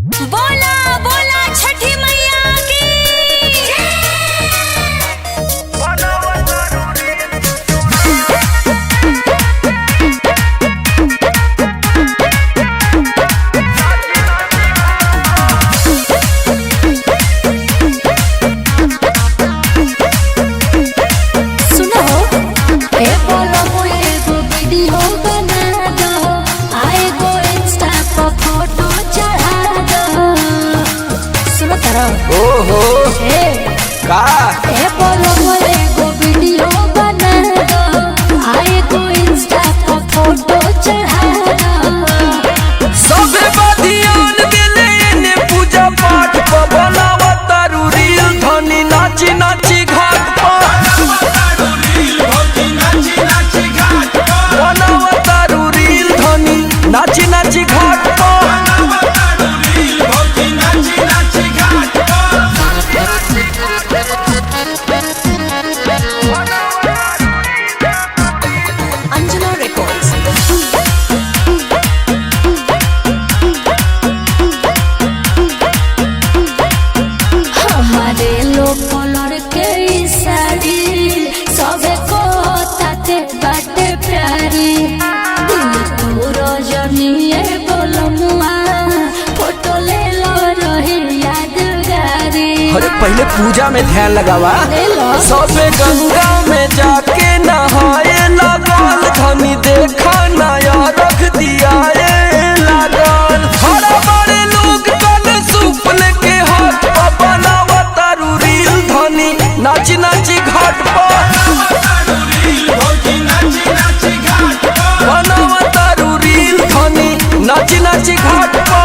बोला बोला छठी मैया की सुनो ए बोलो मुझे वो वीडियो बना दो आए को इंस्टा पर फोटो चढ़ा दो सुनो तारा ओहो ए का ए बोलो मुझे वो वीडियो बना दो आए को इंस्टा पर फोटो चढ़ा दो सबे बधियान दिले ने पूजा पाठ प बनावत रील धनी नाची नाची घाट प बनावत रील धनी नाची नाची घाट प अंजना रिकॉर्ड्स हमारे लोग कलर के ई साड़ी सबे को ताते बाटे प्यारी दिल तू रजनीए बोलमुआ फोटो ले लो रही यादगारी अरे पहले पूजा में ध्यान लगावा ले लो सबे गंगा में जाके नहाए लागल धनी देखा नया रख दिया लागल हरा बड़े लोग कल सूप लेके हाथ प बनावत रील धनी नाची नाची घाट प बनावत रील धनी नाची नाची घाट प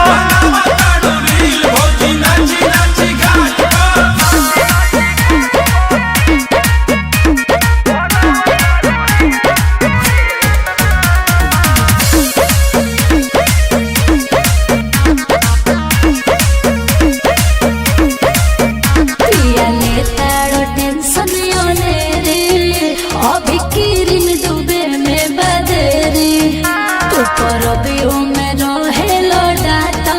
पिया ले तारो टेंशन योने रे अभी किरिन डूबे में बदरी तू परबियो में रहे लो डाटा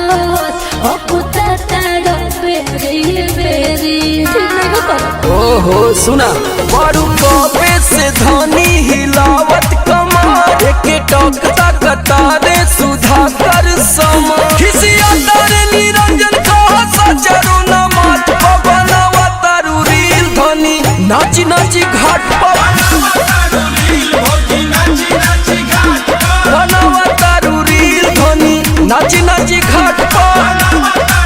ओ पुता तारो बेरी बेरी ठीक नहीं को कर ओहो सुना बड़ू कबे से धनी हिलावत कमार के टोकता कतारे सुधाकर समा खिसिया तारे निरंजन कहा सचरो न माथ प बनावत रील धनी नाची नाची घाट प बनावत रील धनी नाची नाची घाट प